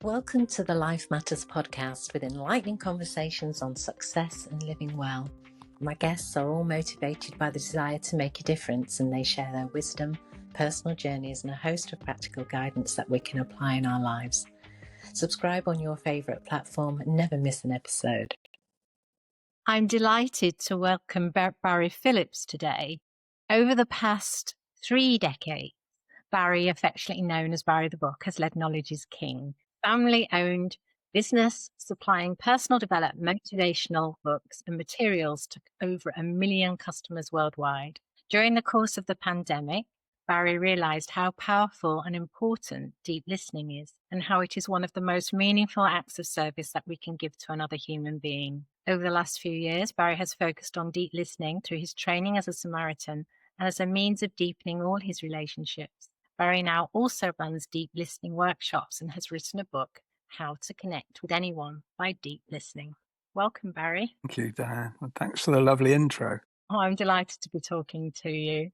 Welcome to the Life Matters podcast with enlightening conversations on success and living well. My guests are all motivated by the desire to make a difference, and they share their wisdom, personal journeys, and a host of practical guidance that we can apply in our lives. Subscribe on your favourite platform and never miss an episode. I'm delighted to welcome Barry Phillips today. Over the past 3 decades, Barry, affectionately known as Barry the Book, has led Knowledge is King, family-owned business supplying personal development, motivational books and materials to over 1 million customers worldwide. During the course of the pandemic, Barry realized how powerful and important deep listening is and how it is one of the most meaningful acts of service that we can give to another human being. Over the last few years, Barry has focused on deep listening through his training as a Samaritan and as a means of deepening all his relationships. Barry now also runs deep listening workshops and has written a book, How to Connect with Anyone by Deep Listening. Welcome, Barry. Thank you, Diane. Well, thanks for the lovely intro. Oh, I'm delighted to be talking to you.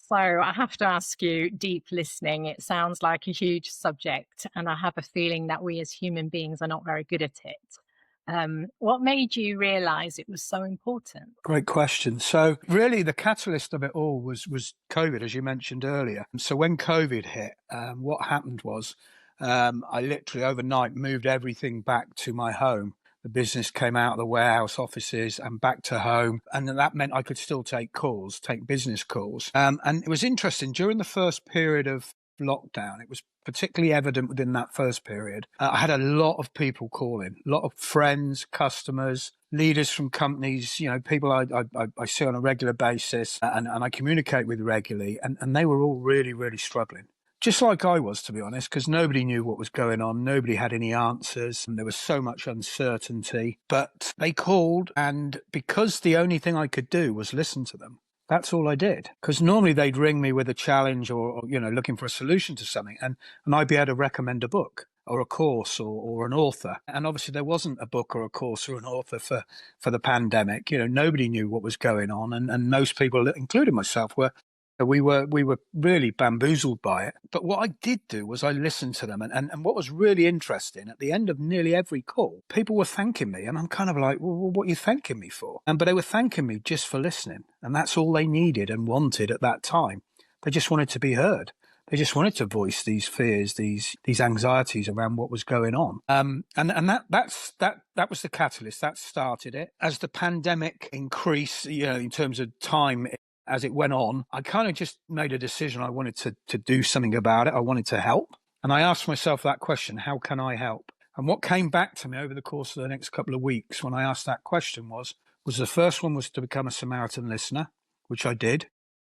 So I have to ask you, deep listening, it sounds like a huge subject, and I have a feeling that we as human beings are not very good at it. What made you realize it was so important? Great question. So really the catalyst of it all was COVID, as you mentioned earlier. So when COVID hit, what happened was I literally overnight moved everything back to my home. The business came out of the warehouse offices and back to home. And that meant I could still take business calls. And it was interesting. During the first period of lockdown, it was particularly evident within that first period. I had a lot of people calling, a lot of friends, customers, leaders from companies, people I see on a regular basis and I communicate with regularly. And they were all really, really struggling. Just like I was, to be honest, because nobody knew what was going on. Nobody had any answers. And there was so much uncertainty. But they called, and because the only thing I could do was listen to them, that's all I did. Because normally they'd ring me with a challenge or looking for a solution to something. And I'd be able to recommend a book or a course or an author. And obviously there wasn't a book or a course or an author for the pandemic. Nobody knew what was going on. And most people, including myself, we were really bamboozled by it. But what I did do was I listened to them. And what was really interesting, at the end of nearly every call, people were thanking me. And I'm kind of like, well, what are you thanking me for? But they were thanking me just for listening. And that's all they needed and wanted at that time. They just wanted to be heard. They just wanted to voice these fears, these anxieties around what was going on. And that was the catalyst. That started it. As the pandemic increased, in terms of time, as it went on, I kind of just made a decision. I wanted to do something about it. I wanted to help. And I asked myself that question, how can I help? And what came back to me over the course of the next couple of weeks when I asked that question was the first one was to become a Samaritan listener, which I did.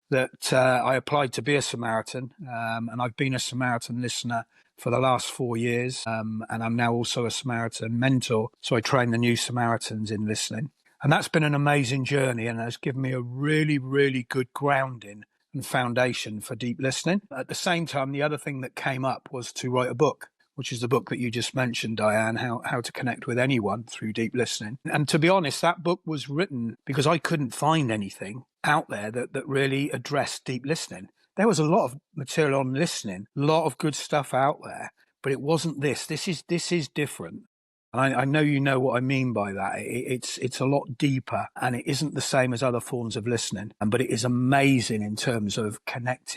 That I applied to be a Samaritan, and I've been a Samaritan listener for the last 4 years. And I'm now also a Samaritan mentor. So I train the new Samaritans in listening. And that's been an amazing journey and has given me a really, really good grounding and foundation for deep listening. At the same time, the other thing that came up was to write a book, which is the book that you just mentioned, Diane, How to Connect with Anyone Through Deep Listening. And to be honest, that book was written because I couldn't find anything out there that really addressed deep listening. There was a lot of material on listening, a lot of good stuff out there, but it wasn't this. This is different. And I know you know what I mean by that. It's a lot deeper and it isn't the same as other forms of listening. But it is amazing in terms of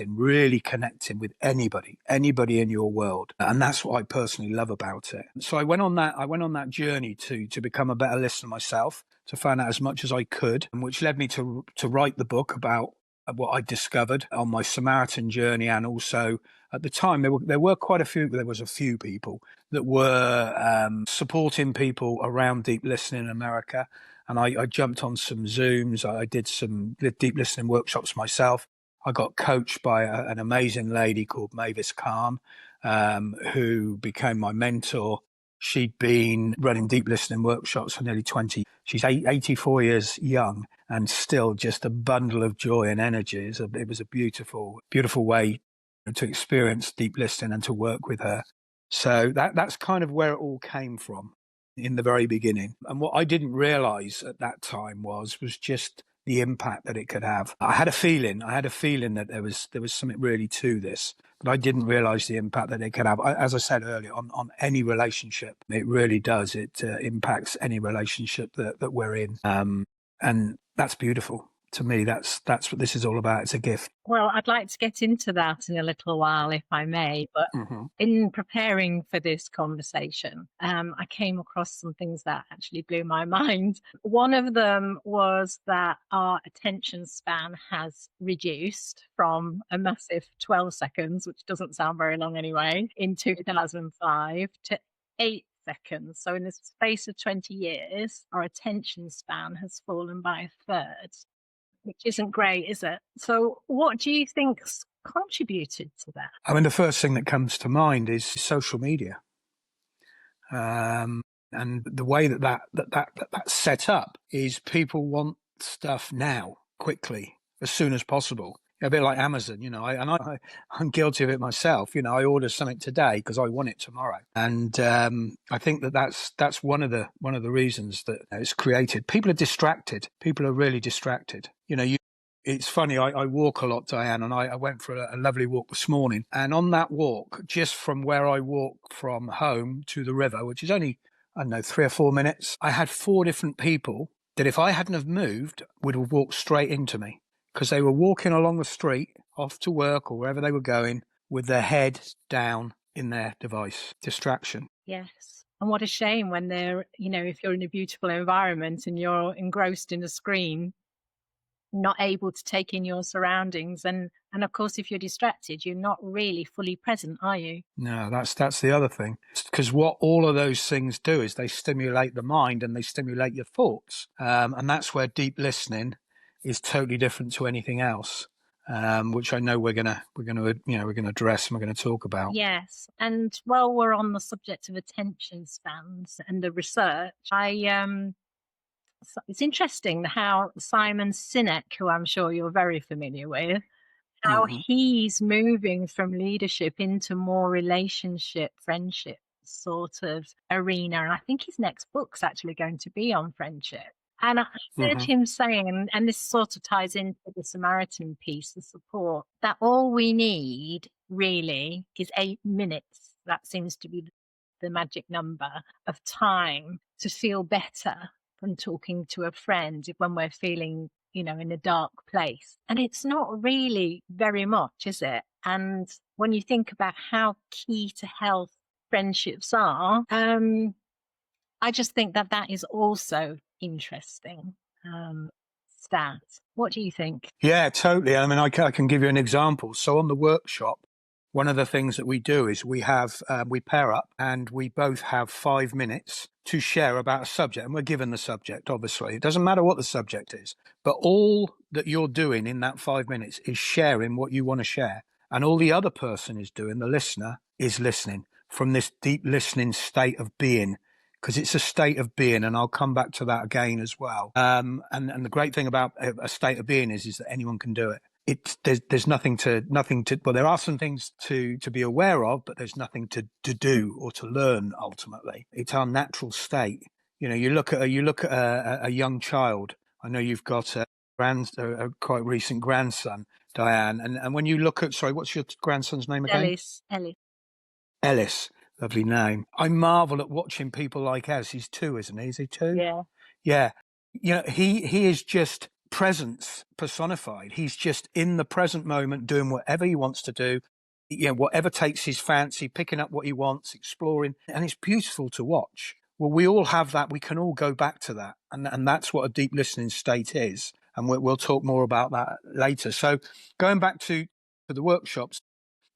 really connecting with anybody in your world. And that's what I personally love about it. So I went on that journey to become a better listener myself, to find out as much as I could, and which led me to write the book about what I discovered on my Samaritan journey. And also at the time there was a few people that were supporting people around deep listening in America. And I jumped on some Zooms. I did some deep listening workshops myself. I got coached by an amazing lady called Mavis Khan, who became my mentor. She'd been running deep listening workshops for nearly 20. She's 84 years young and still just a bundle of joy and energy. It was a beautiful, beautiful way to experience deep listening and to work with her. So that's kind of where it all came from in the very beginning. And what I didn't realize at that time was just the impact that it could have. I had a feeling that there was something really to this, but I didn't realize the impact that it could have. As I said earlier, on any relationship, it really does. It impacts any relationship that we're in. And that's beautiful. To me, that's what this is all about. It's a gift. Well, I'd like to get into that in a little while, if I may. But in preparing for this conversation, I came across some things that actually blew my mind. One of them was that our attention span has reduced from a massive 12 seconds, which doesn't sound very long anyway, in 2005 to 8 seconds. So in the space of 20 years, our attention span has fallen by a third, which isn't great, is it? So what do you think's contributed to that? I mean, the first thing that comes to mind is social media. And the way that's set up is people want stuff now, quickly, as soon as possible. A bit like Amazon, I'm guilty of it myself. I order something today because I want it tomorrow, and I think that's one of the reasons that it's created. People are distracted. People are really distracted. It's funny. I walk a lot, Diane, and I went for a lovely walk this morning. And on that walk, just from where I walk from home to the river, which is only, I don't know, 3 or 4 minutes, I had 4 different people that, if I hadn't have moved, would have walked straight into me. Because they were walking along the street, off to work or wherever they were going, with their head down in their device. Distraction. Yes. And what a shame when they're, if you're in a beautiful environment and you're engrossed in a screen, not able to take in your surroundings. And of course, if you're distracted, you're not really fully present, are you? No, that's the other thing. Because what all of those things do is they stimulate the mind and they stimulate your thoughts. And that's where deep listening is totally different to anything else, which I know we're gonna address and we're gonna talk about. Yes, and while we're on the subject of attention spans and the research, it's interesting how Simon Sinek, who I'm sure you're very familiar with, how he's moving from leadership into more relationship, friendship sort of arena. And I think his next book's actually going to be on friendship. And I heard him saying, and this sort of ties into the Samaritan piece, the support, that all we need really is 8 minutes. That seems to be the magic number of time to feel better from talking to a friend when we're feeling, in a dark place. And it's not really very much, is it? And when you think about how key to health friendships are, I just think that is also interesting stat. What do you think? Yeah, totally. I mean, I can give you an example. So on the workshop, one of the things that we do is we pair up and we both have 5 minutes to share about a subject. And we're given the subject, obviously. It doesn't matter what the subject is, but all that you're doing in that 5 minutes is sharing what you want to share. And all the other person is doing, the listener, is listening from this deep listening state of being. Because it's a state of being, and I'll come back to that again as well. And the great thing about a state of being is that anyone can do it. There's nothing to. Well, there are some things to be aware of, but there's nothing to do or to learn. Ultimately, it's our natural state. You look at a young child. I know you've got a quite recent grandson, Diane, and when you look at, sorry, what's your grandson's name again? Ellis. Lovely name. I marvel at watching people like Ellis. He's 2, isn't he? Is he 2? Yeah. Yeah. He is just presence personified. He's just in the present moment, doing whatever he wants to do. Whatever takes his fancy, picking up what he wants, exploring, and it's beautiful to watch. Well, we all have that. We can all go back to that, and that's what a deep listening state is. And we'll talk more about that later. So, going back to the workshops.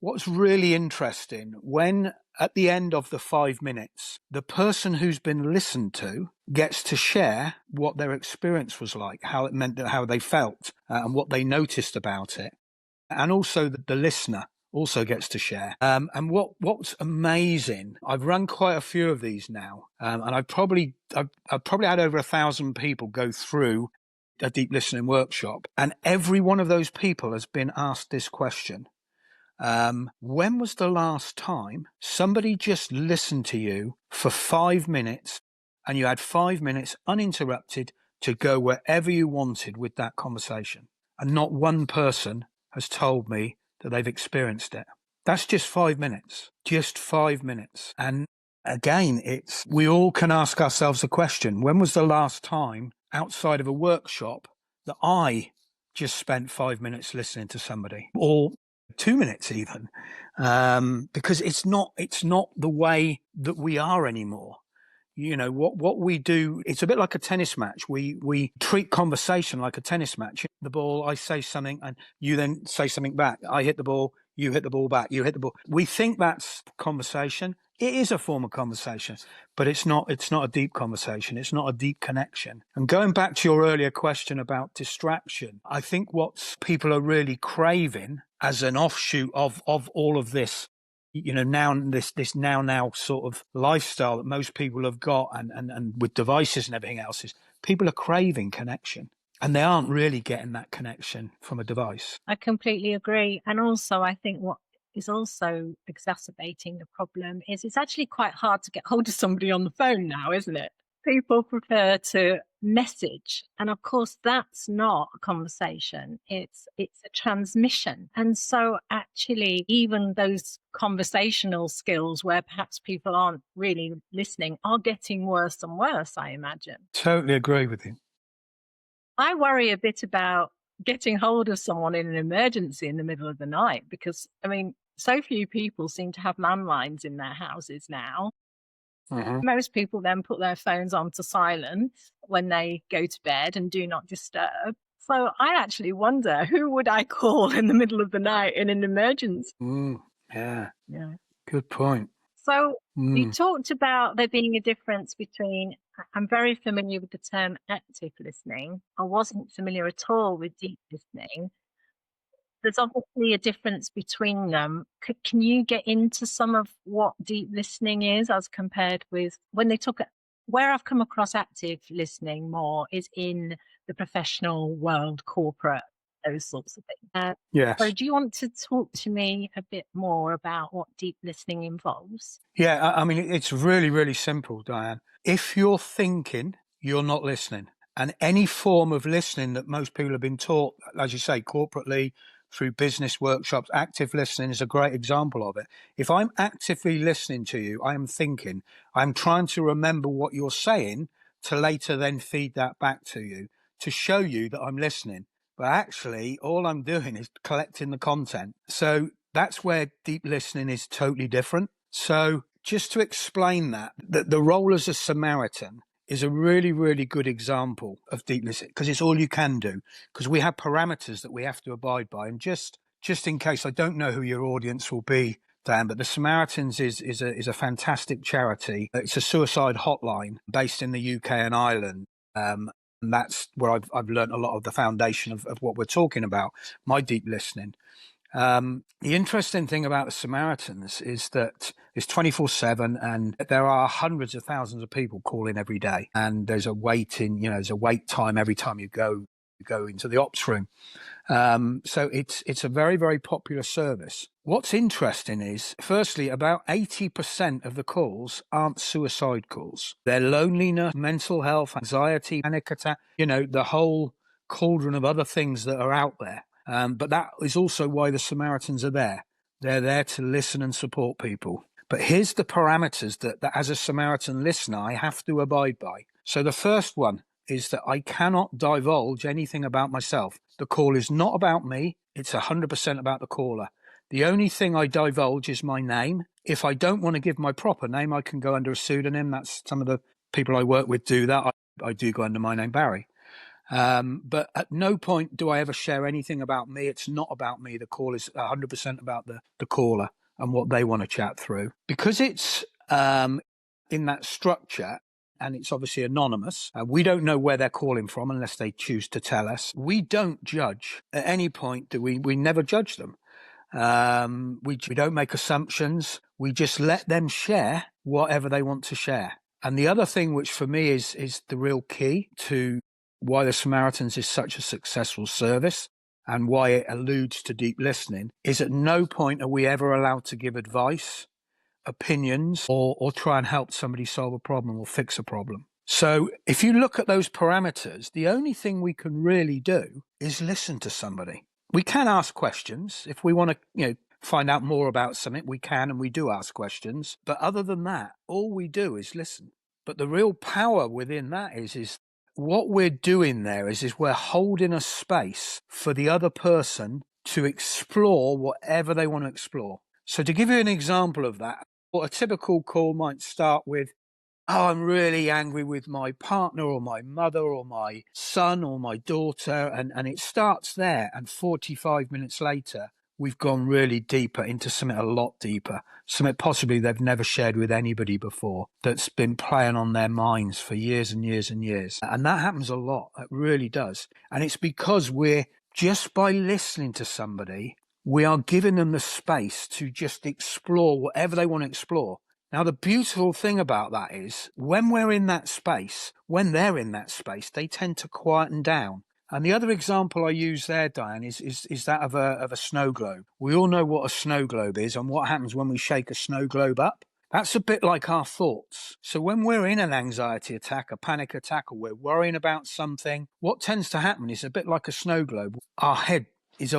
What's really interesting, when at the end of the 5 minutes, the person who's been listened to gets to share what their experience was like, how it meant, how they felt, and what they noticed about it. And also the listener also gets to share. And what's amazing, I've run quite a few of these now, and I've probably had over 1,000 people go through a deep listening workshop, and every one of those people has been asked this question. When was the last time somebody just listened to you for 5 minutes and you had 5 minutes uninterrupted to go wherever you wanted with that conversation. And not one person has told me that they've experienced it. That's just 5 minutes, just 5 minutes. And again, we all can ask ourselves a question. When was the last time outside of a workshop that I just spent 5 minutes listening to somebody, or 2 minutes even? Because it's not the way that we are anymore. You know, what we do, it's a bit like a tennis match. We treat conversation like a tennis match. The ball, I say something and you then say something back. I hit the ball, you hit the ball back, you hit the ball. We think that's conversation. It is a form of conversation, but it's not a deep conversation. It's not a deep connection. And going back to your earlier question about distraction, I think what people are really craving as an offshoot of all of this, you know, now this now sort of lifestyle that most people have got, and with devices and everything else, is people are craving connection, and they aren't really getting that connection from a device. I completely agree. And also, I think what is also exacerbating the problem is it's actually quite hard to get hold of somebody on the phone now, isn't it? People prefer to message. And of course, that's not a conversation. It's a transmission. And so actually, even those conversational skills where perhaps people aren't really listening are getting worse and worse, I imagine. Totally agree with you. I worry a bit about getting hold of someone in an emergency in the middle of the night because, I mean, so few people seem to have landlines in their houses now. Mm-hmm. Most people then put their phones onto silent when they go to bed and do not disturb. So I actually wonder, who would I call in the middle of the night in an emergency? Yeah. Yeah. Good point. So you talked about there being a difference between, I'm very familiar with the term active listening. I wasn't familiar at all with deep listening. There's obviously a difference between them. Can you get into some of what deep listening is as compared with when they talk? Where I've come across active listening more is in the professional world, corporate, those sorts of things. Yes. So do you want to talk to me a bit more about what deep listening involves? Yeah, I mean, it's really, really simple, Diane. If you're thinking, you're not listening. And any form of listening that most people have been taught, as you say, corporately, through business workshops, active listening is a great example of it. If I'm actively listening to you, I am thinking, I'm trying to remember what you're saying to later then feed that back to you, to show you that I'm listening. But actually, all I'm doing is collecting the content. So that's where deep listening is totally different. So just to explain that the role as a Samaritan is a really, really good example of deep listening, because it's all you can do, because we have parameters that we have to abide by. And just in case, I don't know who your audience will be, Dan, but the Samaritans is a fantastic charity. It's a suicide hotline based in the UK and Ireland. And that's where I've learned a lot of the foundation of what we're talking about, my deep listening. The interesting thing about the Samaritans is that it's 24/7, and there are hundreds of thousands of people calling every day. And there's a there's a wait time every time you go into the ops room. So it's a very, very popular service. What's interesting is, firstly, about 80% of the calls aren't suicide calls. They're loneliness, mental health, anxiety, panic attack, the whole cauldron of other things that are out there. But that is also why the Samaritans are there. They're there to listen and support people. But here's the parameters that as a Samaritan listener, I have to abide by. So the first one is that I cannot divulge anything about myself. The call is not about me. It's 100% about the caller. The only thing I divulge is my name. If I don't want to give my proper name, I can go under a pseudonym. That's some of the people I work with do that. I do go under my name, Barry. But at no point do I ever share anything about me. It's not about me. The call is 100% about the caller and what they want to chat through. Because it's in that structure, and it's obviously anonymous, we don't know where they're calling from unless they choose to tell us. We don't judge. At any point do we never judge them. We don't make assumptions. We just let them share whatever they want to share. And the other thing, which for me is the real key to why the Samaritans is such a successful service and why it alludes to deep listening, is at no point are we ever allowed to give advice, opinions, or try and help somebody solve a problem or fix a problem. So if you look at those parameters, the only thing we can really do is listen to somebody. We can ask questions. If we want to, find out more about something, we can, and we do ask questions. But other than that, all we do is listen. But the real power within that is what we're doing there is we're holding a space for the other person to explore whatever they want to explore. So to give you an example of that, what a typical call might start with, oh, I'm really angry with my partner or my mother or my son or my daughter. And it starts there. And 45 minutes later, we've gone really deeper into something a lot deeper, something possibly they've never shared with anybody before, that's been playing on their minds for years and years and years. And that happens a lot. It really does. And it's because we're just by listening to somebody, we are giving them the space to just explore whatever they want to explore. Now, the beautiful thing about that is when we're in that space, when they're in that space, they tend to quieten down. And the other example I use there, Diane, is that of a snow globe. We all know what a snow globe is and what happens when we shake a snow globe up. That's a bit like our thoughts. So when we're in an anxiety attack, a panic attack, or we're worrying about something, what tends to happen is a bit like a snow globe. Our head is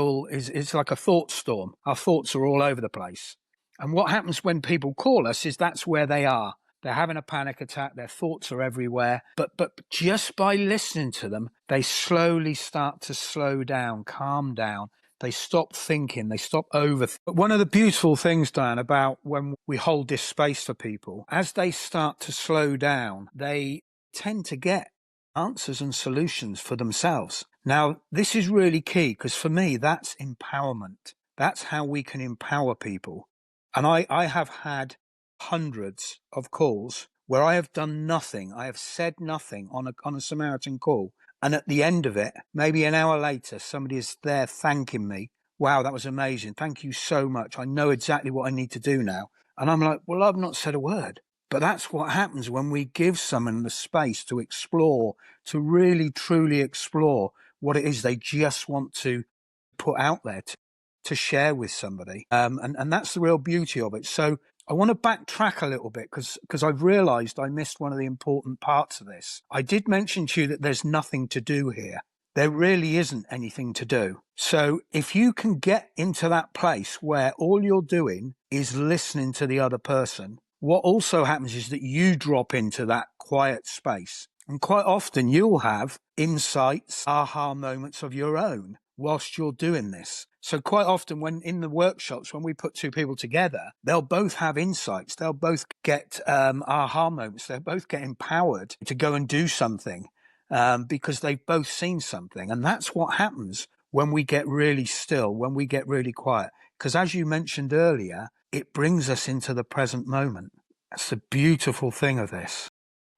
like a thought storm. Our thoughts are all over the place. And what happens when people call us is that's where they are. They're having a panic attack. Their thoughts are everywhere. But just by listening to them, they slowly start to slow down, calm down. They stop thinking. They stop overthinking. But one of the beautiful things, Diane, about when we hold this space for people, as they start to slow down, they tend to get answers and solutions for themselves. Now, this is really key because for me, that's empowerment. That's how we can empower people. And I have had hundreds of calls where I have done nothing. I have said nothing on a Samaritan call. And at the end of it, maybe an hour later, somebody is there thanking me. Wow, that was amazing. Thank you so much. I know exactly what I need to do now. And I'm like, well, I've not said a word. But that's what happens when we give someone the space to explore, to really, truly explore what it is they just want to put out there, to share with somebody. And that's the real beauty of it. So I want to backtrack a little bit because I've realized I missed one of the important parts of this. I did mention to you that there's nothing to do here. There really isn't anything to do. So if you can get into that place where all you're doing is listening to the other person, what also happens is that you drop into that quiet space. And quite often you'll have insights, aha moments of your own whilst you're doing this. So quite often when in the workshops, when we put two people together, they'll both have insights. They'll both get aha moments. They'll both get empowered to go and do something because they've both seen something. And that's what happens when we get really still, when we get really quiet. Because as you mentioned earlier, it brings us into the present moment. That's the beautiful thing of this.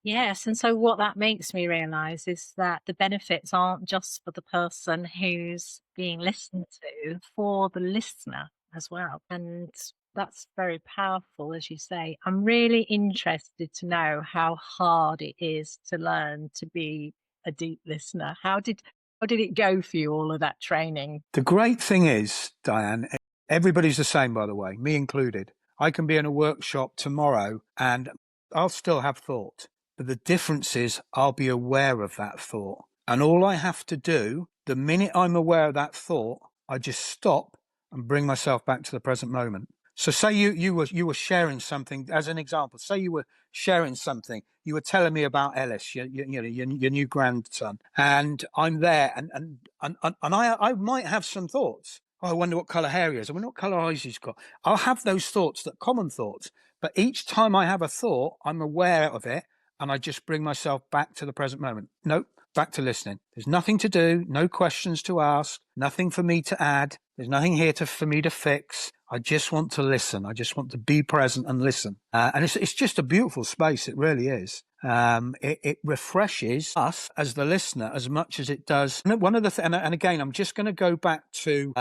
Yes, and so what that makes me realise is that the benefits aren't just for the person who's being listened to, for the listener as well. And that's very powerful, as you say. I'm really interested to know how hard it is to learn to be a deep listener. How did it go for you, all of that training? The great thing is, Diane, everybody's the same, by the way, me included. I can be in a workshop tomorrow and I'll still have thought. But the difference is I'll be aware of that thought. And all I have to do, the minute I'm aware of that thought, I just stop and bring myself back to the present moment. So say you were sharing something, as an example, say you were sharing something, you were telling me about Ellis, your new grandson, and I'm there and I might have some thoughts. Oh, I wonder what colour hair he has. I wonder what colour eyes he's got. I'll have those thoughts, that common thoughts. But each time I have a thought, I'm aware of it. And I just bring myself back to the present moment. Nope, back to listening. There's nothing to do, no questions to ask, nothing for me to add. There's nothing here for me to fix. I just want to listen. I just want to be present and listen. And it's just a beautiful space. It really is. It refreshes us as the listener as much as it does. One of the and again, I'm just going to go back to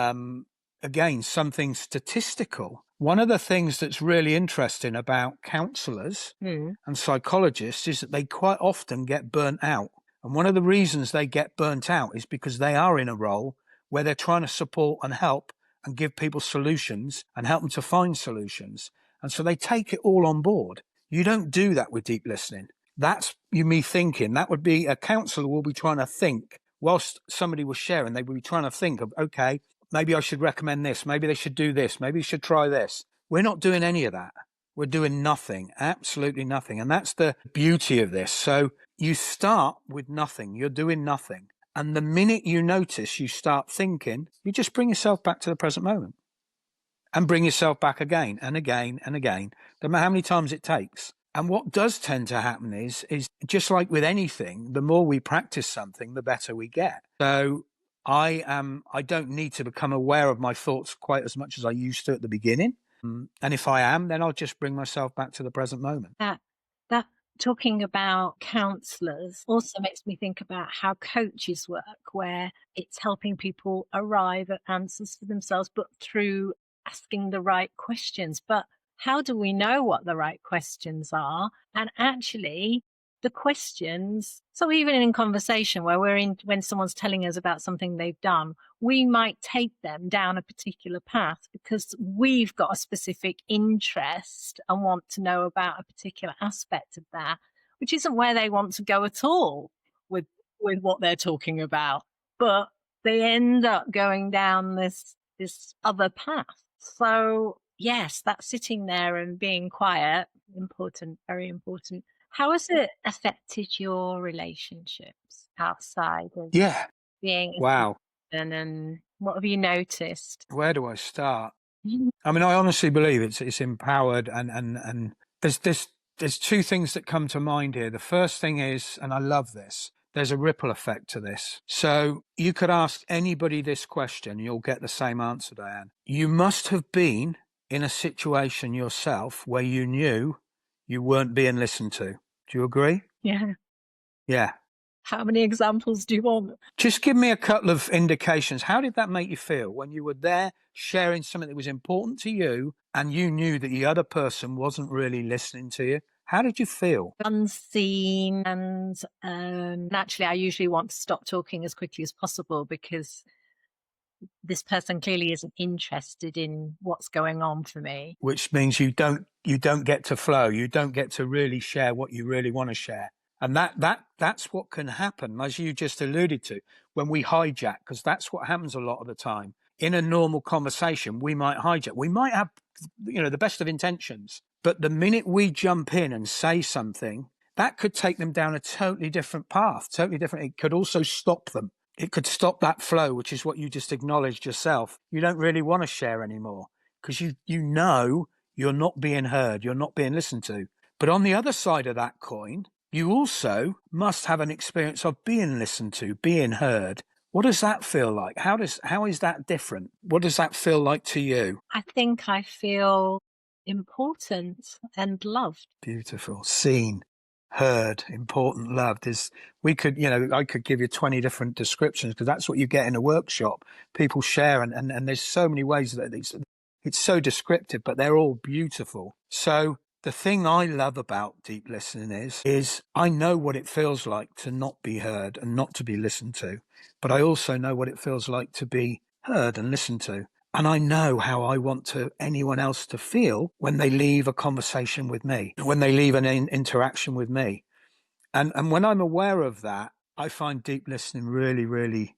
again something statistical. One of the things that's really interesting about counsellors and psychologists is that they quite often get burnt out. And one of the reasons they get burnt out is because they are in a role where they're trying to support and help and give people solutions and help them to find solutions. And so they take it all on board. You don't do that with deep listening. That's me thinking. That would be a counsellor will be trying to think whilst somebody was sharing. They would be trying to think of, okay, maybe I should recommend this. Maybe they should do this. Maybe you should try this. We're not doing any of that. We're doing nothing, absolutely nothing. And that's the beauty of this. So you start with nothing. You're doing nothing. And the minute you notice you start thinking, you just bring yourself back to the present moment and bring yourself back again and again and again, no matter how many times it takes. And what does tend to happen is just like with anything, the more we practice something, the better we get. So I don't need to become aware of my thoughts quite as much as I used to at the beginning. And if I am, then I'll just bring myself back to the present moment. That talking about counsellors also makes me think about how coaches work, where it's helping people arrive at answers for themselves, but through asking the right questions. But how do we know what the right questions are? And actually, the questions, so even in conversation where when someone's telling us about something they've done, we might take them down a particular path because we've got a specific interest and want to know about a particular aspect of that, which isn't where they want to go at all with what they're talking about. But they end up going down this other path. So yes, that sitting there and being quiet, important, very important. How has it affected your relationships outside of being Wow. and what have you noticed? Where do I start? I mean, I honestly believe it's empowered, and there's two things that come to mind here. The first thing is, and I love this, there's a ripple effect to this. So you could ask anybody this question, you'll get the same answer, Diane. You must have been in a situation yourself where you knew you weren't being listened to. Do you agree? Yeah. Yeah. How many examples do you want? Just give me a couple of indications. How did that make you feel when you were there sharing something that was important to you and you knew that the other person wasn't really listening to you? How did you feel? Unseen, and naturally I usually want to stop talking as quickly as possible because this person clearly isn't interested in what's going on for me. Which means you don't get to flow. You don't get to really share what you really want to share. And that's what can happen, as you just alluded to, when we hijack, because that's what happens a lot of the time. In a normal conversation, we might hijack. We might have, the best of intentions. But the minute we jump in and say something, that could take them down a totally different path, totally different. It could also stop them. It could stop that flow, which is what you just acknowledged yourself. You don't really want to share anymore because you know you're not being heard, you're not being listened to. But on the other side of that coin, you also must have an experience of being listened to, being heard. What does that feel like? How is that different? What does that feel like to you? I think I feel important and loved. Beautiful. Seen, heard, important, loved. I could give you 20 different descriptions because that's what you get in a workshop. People share and there's so many ways that it's so descriptive, but they're all beautiful. So the thing I love about deep listening is I know what it feels like to not be heard and not to be listened to, but I also know what it feels like to be heard and listened to. And I know how I want anyone else to feel when they leave a conversation with me, when they leave an interaction with me. And when I'm aware of that, I find deep listening really, really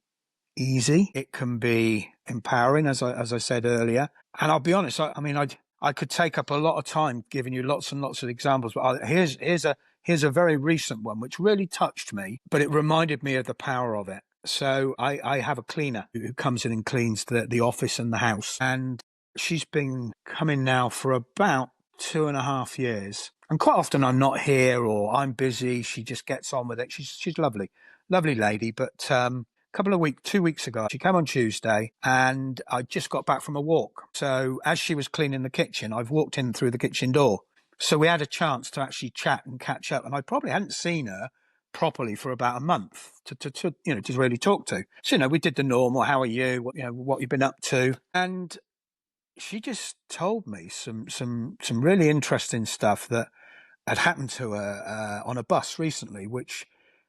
easy. It can be empowering, as I said earlier. And I'll be honest, I could take up a lot of time giving you lots and lots of examples, but here's a very recent one which really touched me, but it reminded me of the power of it. So I have a cleaner who comes in and cleans the office and the house, and she's been coming now for about 2.5 years. And quite often I'm not here or I'm busy. She just gets on with it. She's lovely lady. But 2 weeks ago, she came on Tuesday and I just got back from a walk. So as she was cleaning the kitchen, I've walked in through the kitchen door. So we had a chance to actually chat and catch up. And I probably hadn't seen her properly for about a month to really talk to. So, we did the normal, how are you? What you've been up to? And she just told me some really interesting stuff that had happened to her on a bus recently, which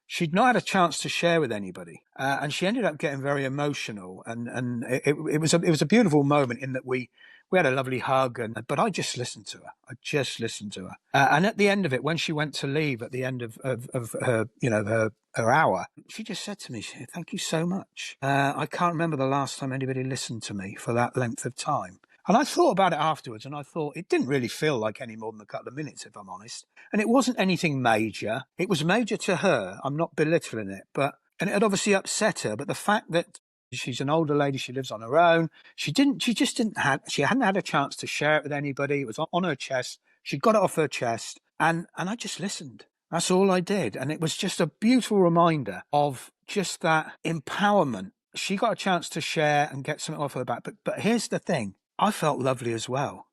she'd not had a chance to share with anybody, and she ended up getting very emotional. And it was a beautiful moment in that we we had a lovely hug, but I just listened to her. And at the end of it, when she went to leave at the end of her, her hour, she just said to me, "Thank you so much. I can't remember the last time anybody listened to me for that length of time." And I thought about it afterwards, and I thought it didn't really feel like any more than a couple of minutes, if I'm honest. And it wasn't anything major. It was major to her. I'm not belittling it, and it had obviously upset her. But the fact that she's an older lady, she lives on her own. She hadn't had a chance to share it with anybody. It was on her chest. She got it off her chest, and I just listened. That's all I did. And it was just a beautiful reminder of just that empowerment. She got a chance to share and get something off her back. But here's the thing. I felt lovely as well.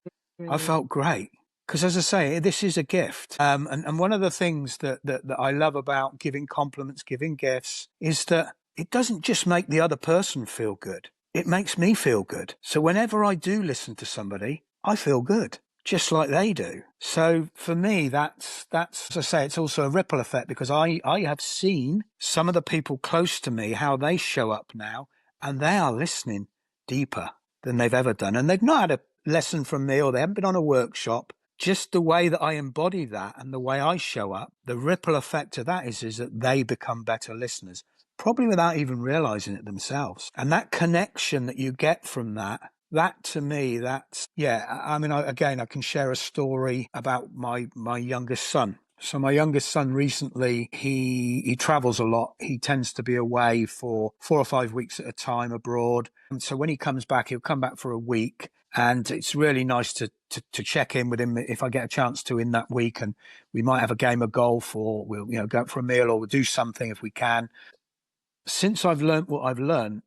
I felt great. Because as I say, this is a gift. And one of the things that I love about giving compliments, giving gifts, is that it doesn't just make the other person feel good. It makes me feel good. So whenever I do listen to somebody, I feel good, just like they do. So for me, that's as I say, it's also a ripple effect, because I have seen some of the people close to me, how they show up now, and they are listening deeper than they've ever done. And they've not had a lesson from me, or they haven't been on a workshop. Just the way that I embody that and the way I show up, the ripple effect of that is that they become better listeners, probably without even realizing it themselves. And that connection that you get from that to me, that's, I mean, I can share a story about my youngest son. So my youngest son recently, he travels a lot. He tends to be away for 4 or 5 weeks at a time abroad. And so when he comes back, he'll come back for a week. And it's really nice to check in with him if I get a chance to in that week. And we might have a game of golf, or we'll, go out for a meal, or we'll do something if we can. Since I've learned what I've learned,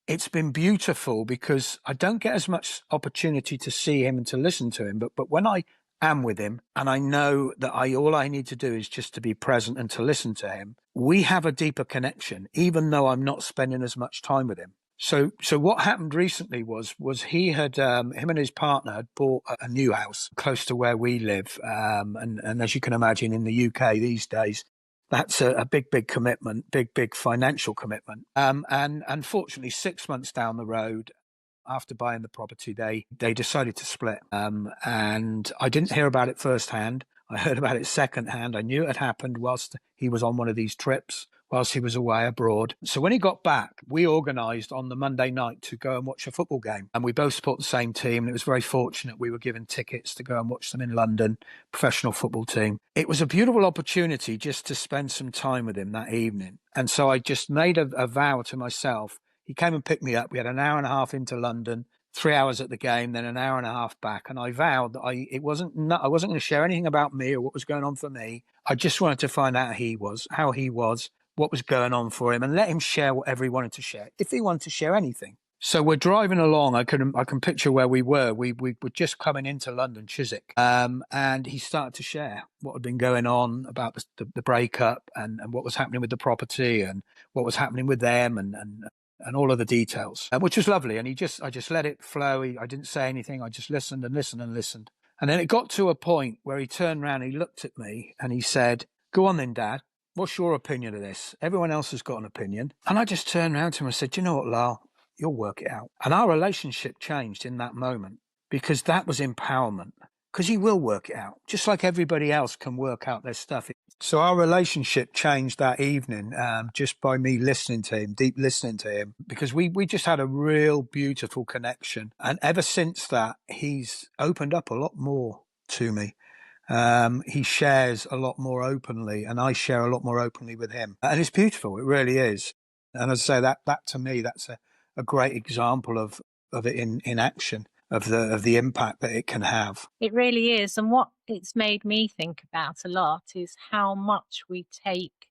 it's been beautiful, because I don't get as much opportunity to see him and to listen to him. But when I am with him, and I know that all I need to do is just to be present and to listen to him, we have a deeper connection, even though I'm not spending as much time with him. So what happened recently was he had him and his partner had bought a new house close to where we live, and as you can imagine, in the UK these days, that's a big commitment, big financial commitment. And unfortunately, 6 months down the road, after buying the property, they decided to split. And I didn't hear about it firsthand. I heard about it secondhand. I knew it had happened whilst he was on one of these trips, whilst he was away abroad. So when he got back, we organised on the Monday night to go and watch a football game. And we both support the same team. And it was very fortunate we were given tickets to go and watch them in London, professional football team. It was a beautiful opportunity just to spend some time with him that evening. And so I just made a vow to myself. He came and picked me up. We had an hour and a half into London, 3 hours at the game, then an hour and a half back. And I vowed that I wasn't going to share anything about me or what was going on for me. I just wanted to find out how he was, what was going on for him, and let him share whatever he wanted to share, if he wanted to share anything. So we're driving along. I can picture where we were. We were just coming into London, Chiswick, and he started to share what had been going on about the breakup and what was happening with the property and what was happening with them and all of the details, which was lovely. And I just let it flow. I didn't say anything. I just listened and listened and listened. And then it got to a point where he turned around, he looked at me and he said, "Go on then, Dad. What's your opinion of this? Everyone else has got an opinion." And I just turned around to him and said, "You know what, Lyle? You'll work it out." And our relationship changed in that moment, because that was empowerment. Because he will work it out, just like everybody else can work out their stuff. So our relationship changed that evening, just by me listening to him, deep listening to him, because we just had a real beautiful connection. And ever since that, he's opened up a lot more to me. He shares a lot more openly, and I share a lot more openly with him. And it's beautiful. It really is. And as I say, that to me, that's a great example of it in action. Of the impact that it can have. It really is. And what it's made me think about a lot is how much we take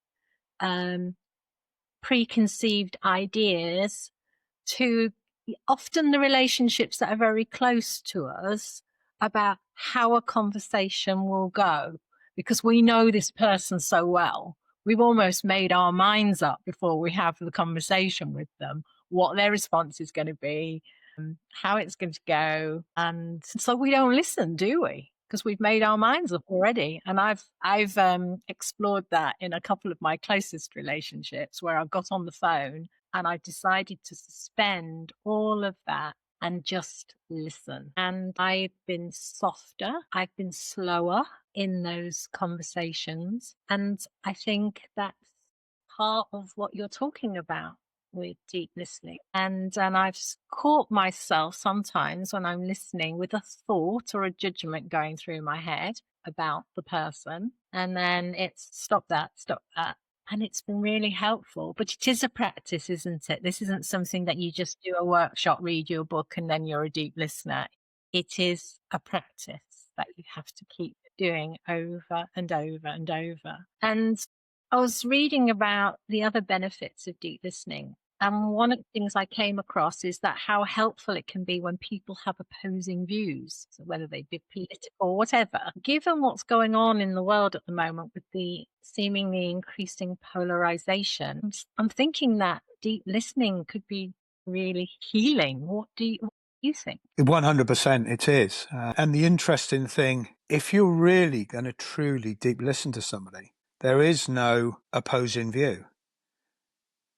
preconceived ideas to often the relationships that are very close to us about how a conversation will go, because we know this person so well. We've almost made our minds up before we have the conversation with them, what their response is going to be, how it's going to go. And so we don't listen, do we? Because we've made our minds up already. And I've explored that in a couple of my closest relationships, where I got on the phone and I decided to suspend all of that and just listen. And I've been softer, I've been slower in those conversations. And I think that's part of what you're talking about with deep listening. And I've caught myself sometimes when I'm listening with a thought or a judgment going through my head about the person. And then it's stop that, stop that. And it's been really helpful. But it is a practice, isn't it? This isn't something that you just do a workshop, read your book, and then you're a deep listener. It is a practice that you have to keep doing over and over and over. And I was reading about the other benefits of deep listening. And one of the things I came across is that how helpful it can be when people have opposing views, so whether they be political or whatever. Given what's going on in the world at the moment with the seemingly increasing polarization, I'm thinking that deep listening could be really healing. What do you think? 100% it is. And the interesting thing, if you're really going to truly deep listen to somebody, there is no opposing view.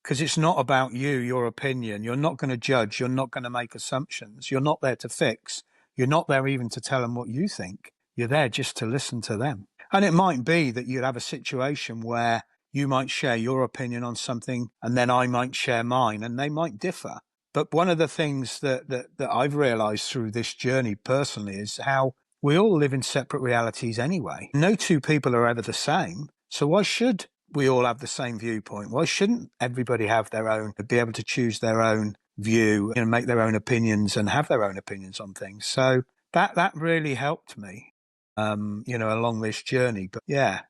Because it's not about you, your opinion. You're not going to judge. You're not going to make assumptions. You're not there to fix. You're not there even to tell them what you think. You're there just to listen to them. And it might be that you'd have a situation where you might share your opinion on something and then I might share mine and they might differ. But one of the things that I've realized through this journey personally is how we all live in separate realities anyway. No two people are ever the same. So why should we all have the same viewpoint? Why shouldn't everybody have their own, be able to choose their own view and make their own opinions and have their own opinions on things? So that really helped me, along this journey. But yeah,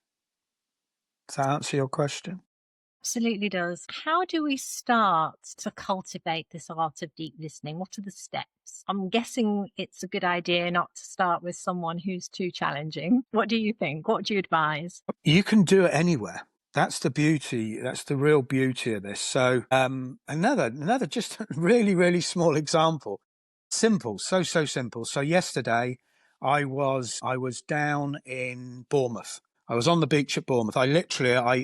does that answer your question? Absolutely does. How do we start to cultivate this art of deep listening? What are the steps? I'm guessing it's a good idea not to start with someone who's too challenging. What do you think? What do you advise? You can do it anywhere. That's the beauty. That's the real beauty of this. So another just really, really small example. Simple, so simple. So yesterday I was down in Bournemouth. I was on the beach at Bournemouth. I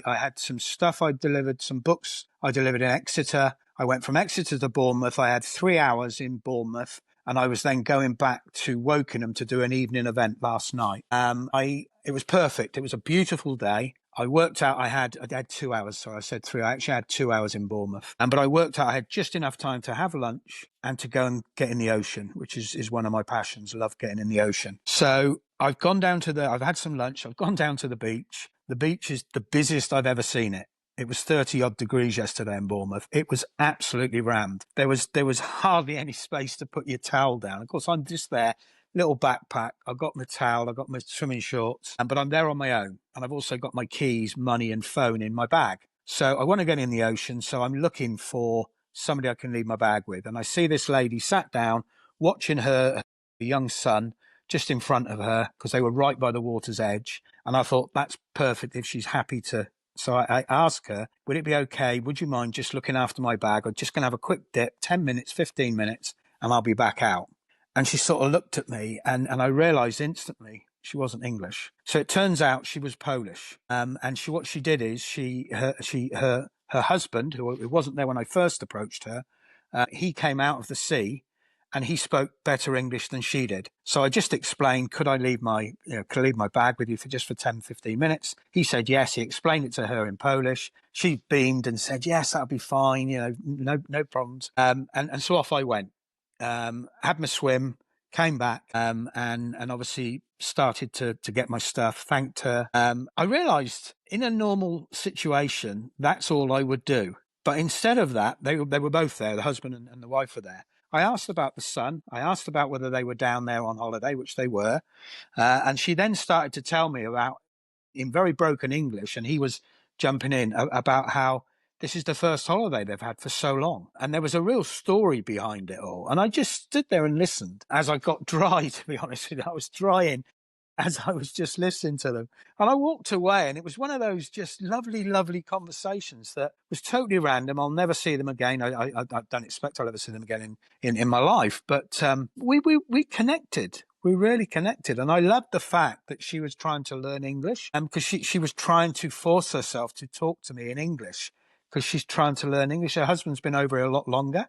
had some stuff I delivered, some books I delivered in Exeter. I went from Exeter to Bournemouth. I had 3 hours in Bournemouth and I was then going back to Wokingham to do an evening event last night. It was perfect. It was a beautiful day. I worked out I had 2 hours. Sorry, I said 3. I actually had 2 hours in Bournemouth. But I worked out I had just enough time to have lunch and to go and get in the ocean, which is one of my passions. I love getting in the ocean. So I've had some lunch. I've gone down to the beach. The beach is the busiest I've ever seen it. It was 30 odd degrees yesterday in Bournemouth. It was absolutely rammed. There was hardly any space to put your towel down. Of course, I'm just there. Little backpack. I've got my towel. I've got my swimming shorts, but I'm there on my own. And I've also got my keys, money and phone in my bag. So I want to get in the ocean. So I'm looking for somebody I can leave my bag with. And I see this lady sat down watching her young son just in front of her because they were right by the water's edge. And I thought that's perfect if she's happy to. So I asked her, would it be okay? Would you mind just looking after my bag? I'm just going to have a quick dip, 10 minutes, 15 minutes, and I'll be back out. And she sort of looked at me and I realized instantly she wasn't English. So it turns out she was Polish. And what she did is her husband, who wasn't there when I first approached her, he came out of the sea and he spoke better English than she did. So I just explained, could I leave my bag with you for 10, 15 minutes? He said yes. He explained it to her in Polish. She beamed and said, yes, that'll be fine. No problems. And so off I went. Had my swim, came back, and obviously started to get my stuff, thanked her. I realized in a normal situation, that's all I would do. But instead of that, they were both there, the husband and the wife were there. I asked about the son. I asked about whether they were down there on holiday, which they were. And she then started to tell me about, in very broken English, and he was jumping in about how this is the first holiday they've had for so long. And there was a real story behind it all. And I just stood there and listened as I got dry, to be honest with you. I was drying as I was just listening to them. And I walked away and it was one of those just lovely, lovely conversations that was totally random. I'll never see them again. I don't expect I'll ever see them again in my life. But we connected. We really connected. And I loved the fact that she was trying to learn English because she was trying to force herself to talk to me in English because she's trying to learn English. Her husband's been over here a lot longer.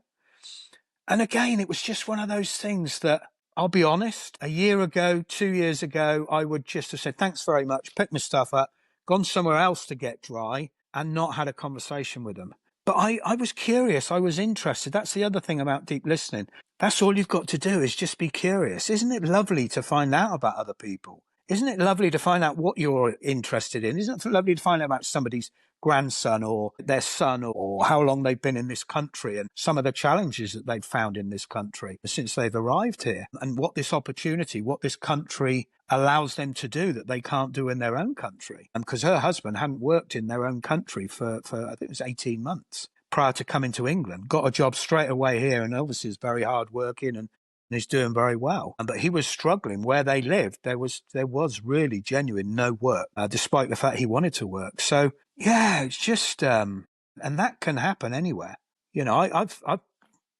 And again, it was just one of those things that, I'll be honest, a year ago, 2 years ago, I would just have said, thanks very much, picked my stuff up, gone somewhere else to get dry, and not had a conversation with them. But I was curious. I was interested. That's the other thing about deep listening. That's all you've got to do is just be curious. Isn't it lovely to find out about other people? Isn't it lovely to find out what you're interested in? Isn't it lovely to find out about somebody's grandson or their son, or how long they've been in this country and some of the challenges that they've found in this country since they've arrived here, and what this opportunity, what this country allows them to do that they can't do in their own country? And because her husband hadn't worked in their own country for I think it was 18 months prior to coming to England, got a job straight away here, and obviously is very hard working and he's doing very well. But he was struggling where they lived. There was really genuine no work, despite the fact he wanted to work. So yeah, it's just and that can happen anywhere. You know,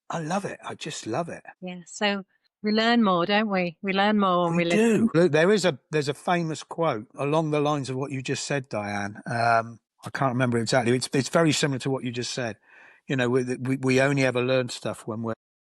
I love it. I just love it. Yeah. So we learn more, don't we? We learn more when we do. listen. There's a famous quote along the lines of what you just said, Diane. I can't remember exactly. It's very similar to what you just said. You know, we only ever learn stuff when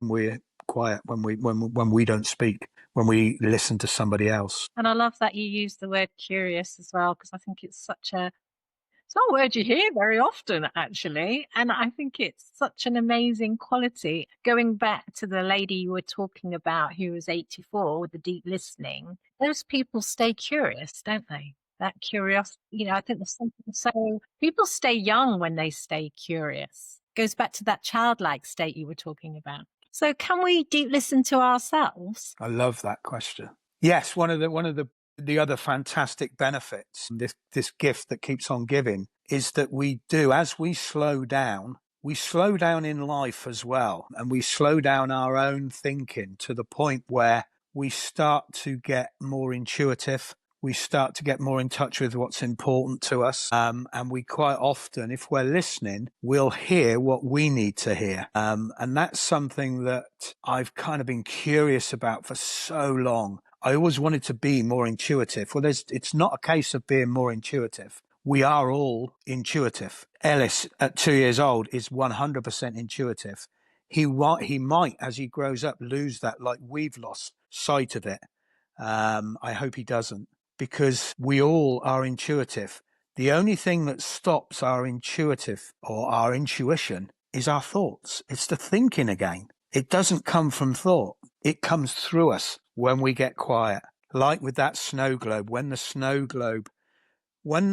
we're quiet, when we don't speak, when we listen to somebody else. And I love that you use the word curious as well, because I think it's not a word you hear very often, actually. And I think it's such an amazing quality. Going back to the lady you were talking about who was 84 with the deep listening, those people stay curious, don't they? That curiosity, you know, I think there's something so people stay young when they stay curious. Goes back to that childlike state you were talking about. So can we deep listen to ourselves? I love that question. Yes, one of the other fantastic benefits, this gift that keeps on giving, is that we do, as we slow down in life as well, and we slow down our own thinking to the point where we start to get more intuitive. We start to get more in touch with what's important to us. And we quite often, if we're listening, we'll hear what we need to hear. And that's something that I've kind of been curious about for so long. I always wanted to be more intuitive. Well, it's not a case of being more intuitive. We are all intuitive. Ellis, at 2 years old, is 100% intuitive. He might, as he grows up, lose that, like we've lost sight of it. I hope he doesn't, because we all are intuitive. The only thing that stops our intuitive or our intuition is our thoughts. It's the thinking again. It doesn't come from thought. It comes through us when we get quiet. Like with that snow globe, when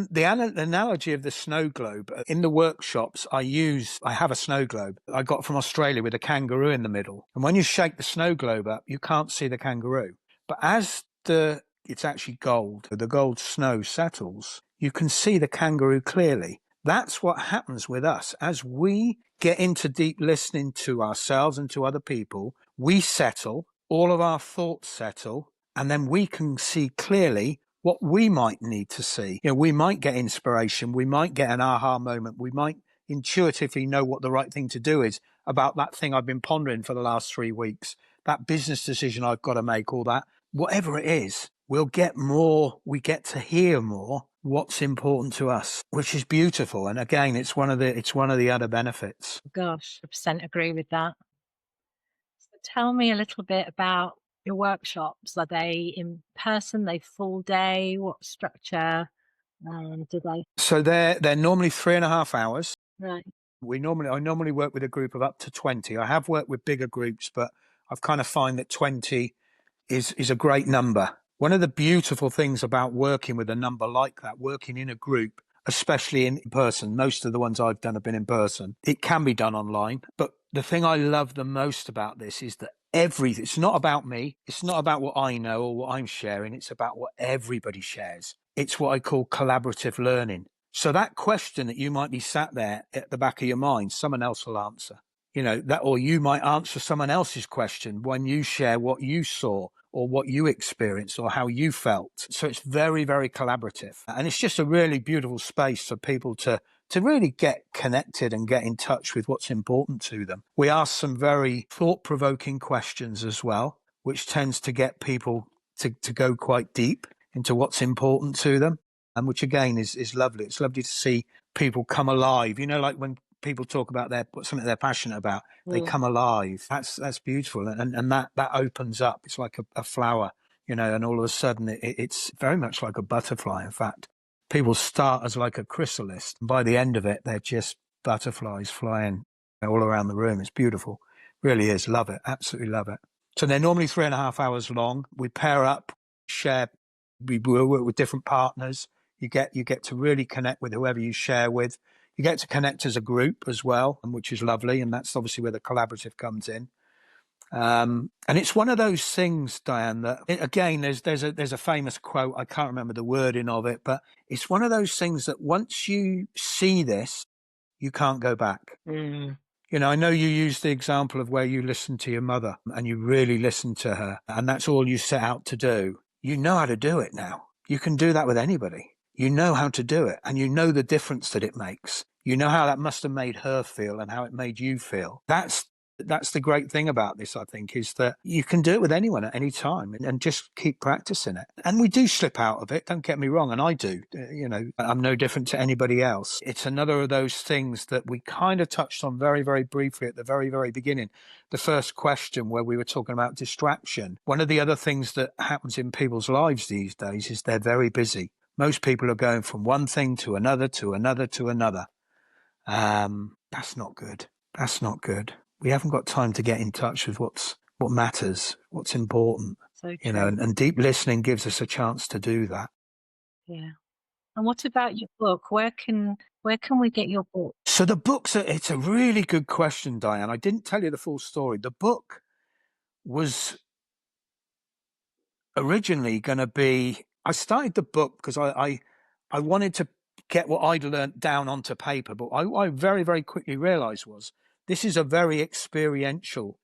the analogy of the snow globe, in the workshops I have a snow globe I got from Australia with a kangaroo in the middle. And when you shake the snow globe up, you can't see the kangaroo. But as it's actually gold, the gold snow settles, you can see the kangaroo clearly. That's what happens with us. As we get into deep listening to ourselves and to other people, we settle, all of our thoughts settle, and then we can see clearly what we might need to see. You know, we might get inspiration, we might get an aha moment, we might intuitively know what the right thing to do is about that thing I've been pondering for the last 3 weeks, that business decision I've got to make, all that. Whatever it is, we get to hear more what's important to us, which is beautiful. And again, it's one of the other benefits. Gosh, 100% agree with that. So tell me a little bit about your workshops. Are they in person? They full day? What structure do they? So they're normally 3.5 hours. Right. I normally work with a group of up to 20. I have worked with bigger groups, but I've kind of find that 20 is a great number. One of the beautiful things about working with a number like that, working in a group, especially in person, most of the ones I've done have been in person. It can be done online, but the thing I love the most about this is that it's not about me. It's not about what I know or what I'm sharing. It's about what everybody shares. It's what I call collaborative learning. So that question that you might be sat there at the back of your mind, someone else will answer. You know, or you might answer someone else's question when you share what you saw or what you experienced or how you felt. So it's very, very collaborative. And it's just a really beautiful space for people to really get connected and get in touch with what's important to them. We ask some very thought-provoking questions as well, which tends to get people to go quite deep into what's important to them, and which again is lovely. It's lovely to see people come alive. You know, like when people talk about something they're passionate about, they Mm. come alive. That's beautiful, and that opens up. It's like a flower, and all of a sudden it's very much like a butterfly. In fact, people start as like a chrysalis, and by the end of it, they're just butterflies flying all around the room. It's beautiful, really is. Love it, absolutely love it. So they're normally 3.5 hours long. We pair up, share. We work with different partners. You get to really connect with whoever you share with. You get to connect as a group as well, which is lovely, and that's obviously where the collaborative comes in. And it's one of those things, Diane, that again, there's a famous quote. I can't remember the wording of it, but it's one of those things that once you see this, you can't go back. Mm. I know you used the example of where you listened to your mother and you really listened to her, and that's all you set out to do. You know how to do it now. You can do that with anybody. You know how to do it, and you know the difference that it makes. You know how that must have made her feel and how it made you feel. That's the great thing about this, I think, is that you can do it with anyone at any time and just keep practicing it. And we do slip out of it, don't get me wrong, and I do. I'm no different to anybody else. It's another of those things that we kind of touched on very, very briefly at the very, very beginning. The first question where we were talking about distraction. One of the other things that happens in people's lives these days is they're very busy. Most people are going from one thing to another, to another, to another. That's not good. That's not good. We haven't got time to get in touch with what matters, what's important. So true. And deep listening gives us a chance to do that. Yeah. And what about your book? Where can we get your book? So the book's it's a really good question, Diane. I didn't tell you the full story. The book was originally going to be, I started the book because I wanted to get what I'd learned down onto paper, but I very, very quickly realized this is a very experiential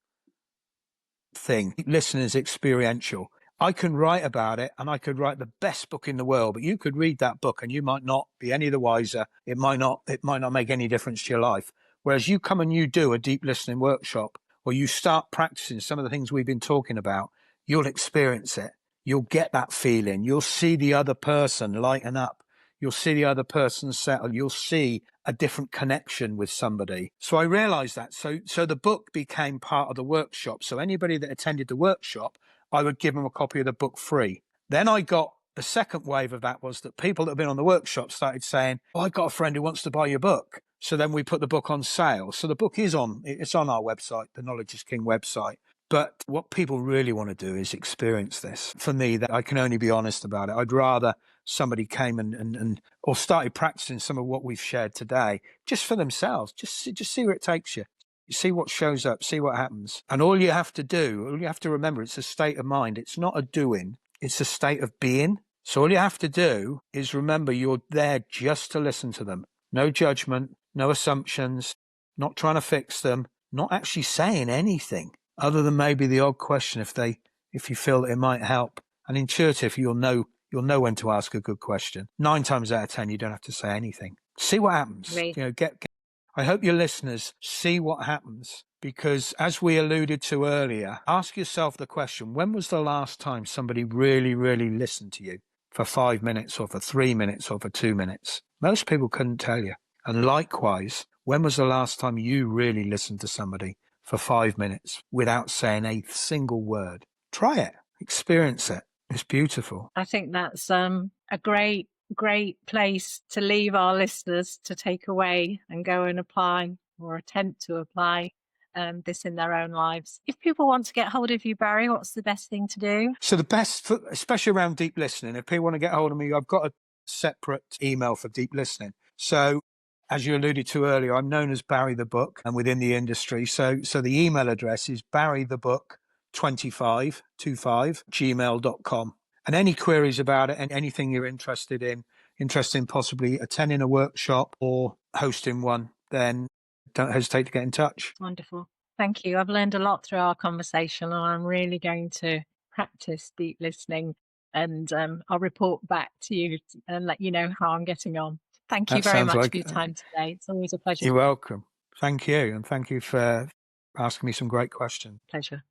thing. Listening is experiential. I can write about it and I could write the best book in the world, but you could read that book and you might not be any the wiser. It might not make any difference to your life. Whereas you come and you do a deep listening workshop, or you start practicing some of the things we've been talking about, you'll experience it. You'll get that feeling. You'll see the other person lighten up. You'll see the other person settle. You'll see a different connection with somebody. So I realized that. So the book became part of the workshop. So anybody that attended the workshop, I would give them a copy of the book free. Then I got the second wave of that was that people that have been on the workshop started saying, I've got a friend who wants to buy your book. So then we put the book on sale. So the book it's on our website, the Knowledge is King website. But what people really want to do is experience this. For me, that I can only be honest about it. I'd rather somebody came and or started practicing some of what we've shared today just for themselves. Just see where it takes you. You see what shows up, see what happens. And all you have to remember, it's a state of mind. It's not a doing, it's a state of being. So all you have to do is remember you're there just to listen to them. No judgment, no assumptions, not trying to fix them, not actually saying anything other than maybe the odd question if you feel that it might help. And intuitive, you'll know when to ask a good question. 9 times out of 10, you don't have to say anything. See what happens. Great. I hope your listeners see what happens, because as we alluded to earlier, ask yourself the question, when was the last time somebody really, really listened to you for 5 minutes or for 3 minutes or for 2 minutes? Most people couldn't tell you. And likewise, when was the last time you really listened to somebody for 5 minutes without saying a single word? Try it. Experience it. It's beautiful. I think that's a great place to leave our listeners to take away and go and apply or attempt to apply this in their own lives. If people want to get hold of you, Barry, what's the best thing to do? So the best, especially around deep listening, if people want to get hold of me, I've got a separate email for deep listening. So as you alluded to earlier, I'm known as Barry the Book and within the industry. So the email address is barrythebook25@gmail.com. And any queries about it and anything you're interested in possibly attending a workshop or hosting one, then don't hesitate to get in touch. Wonderful. Thank you. I've learned a lot through our conversation, and I'm really going to practice deep listening, and I'll report back to you and let you know how I'm getting on. Thank you very much for your time today. It's always a pleasure. You're welcome. Thank you. And thank you for asking me some great questions. Pleasure.